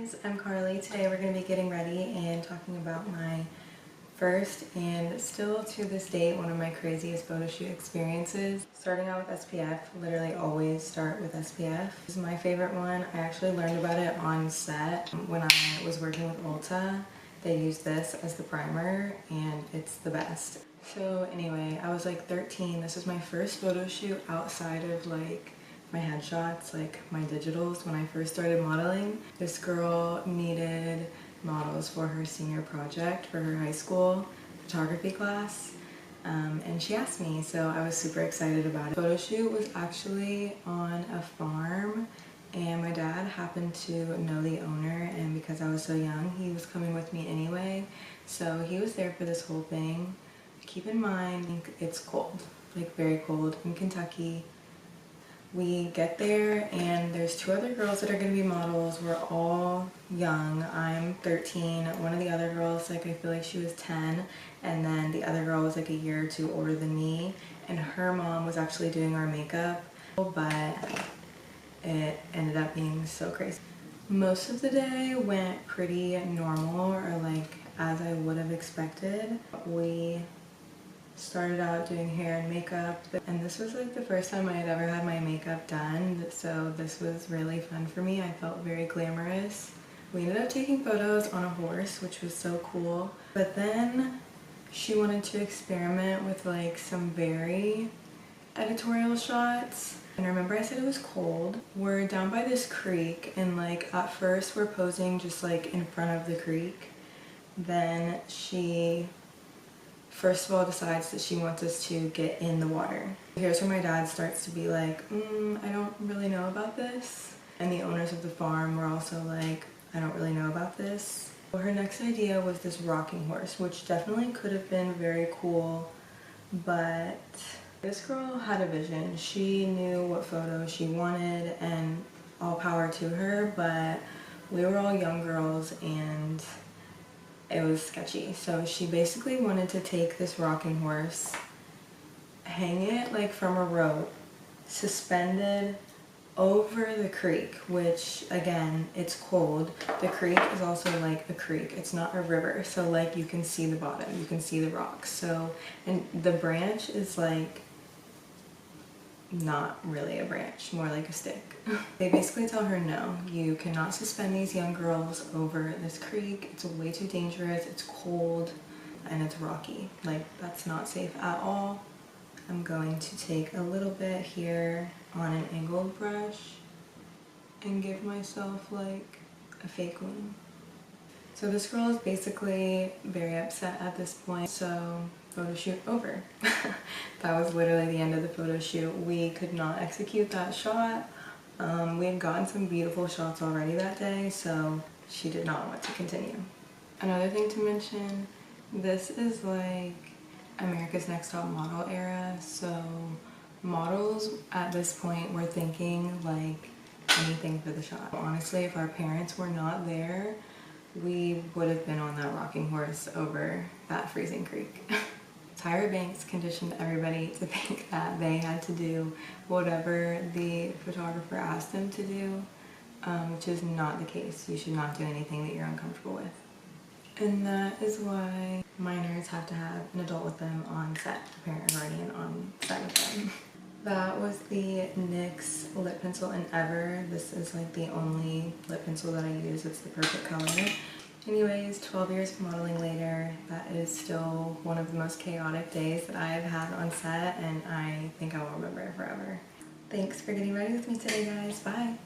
guys, I'm Carly. Today we're going to be getting ready and talking about my first and still to this date one of my craziest photo shoot experiences. Starting out with SPF, literally always start with SPF. This is my favorite one. I actually learned about it on set when I was working with Ulta. They use this as the primer and it's the best. So anyway, I was like 13. This was my first photo shoot outside of like my headshots, like my digitals. When I first started modeling, this girl needed models for her senior project for her high school photography class, and she asked me, so I was super excited about it. The photo shoot was actually on a farm, and my dad happened to know the owner, and because I was so young, he was coming with me anyway, so he was there for this whole thing. Keep in mind, it's cold, like very cold in Kentucky. We get there and there's two other girls that are going to be models. We're all young. I'm 13. One of the other girls, like I feel like she was 10, and then the other girl was like a year or two older than me, and her mom was actually doing our makeup, but it ended up being so crazy. Most of the day went pretty normal, or like as I would have expected. We started out doing hair and makeup, and this was like the first time I had ever had my makeup done, so this was really fun for me. I felt very glamorous. We ended up taking photos on a horse, which was so cool, but then she wanted to experiment with like some very editorial shots. And remember I said it was cold? We're down by this creek, and like at first we're posing just like in front of the creek. Then she first of all decides that she wants us to get in the water. Here's where my dad starts to be like, I don't really know about this. And the owners of the farm were also like, I don't really know about this. So her next idea was this rocking horse, which definitely could have been very cool, but this girl had a vision. She knew what photo she wanted, and all power to her, but we were all young girls and it was sketchy. So she basically wanted to take this rocking horse, hang it like from a rope, suspended over the creek, which again, it's cold. The creek is also like a creek, it's not a river, so like you can see the bottom, you can see the rocks. So, and the branch is like not really a branch, more like a stick. They basically tell her, no, you cannot suspend these young girls over this creek. It's way too dangerous, it's cold, and it's rocky. Like, that's not safe at all. I'm going to take a little bit here on an angled brush and give myself like a fake wing. So this girl is basically very upset at this point, so photo shoot over. That was literally the end of the photo shoot. We could not execute that shot. We had gotten some beautiful shots already that day, so she did not want to continue. Another thing to mention, this is like America's Next Top Model era, so models at this point were thinking like anything for the shot. Honestly, if our parents were not there, we would have been on that rocking horse over that freezing creek. Tyra Banks conditioned everybody to think that they had to do whatever the photographer asked them to do, which is not the case. You should not do anything that you're uncomfortable with. And that is why minors have to have an adult with them on set, a parent or guardian on set with them. That was the NYX lip pencil in Ever. This is like the only lip pencil that I use. It's the perfect color. Anyways, 12 years of modeling later, that is still one of the most chaotic days that I have had on set, and I think I will remember it forever. Thanks for getting ready with me today, guys. Bye!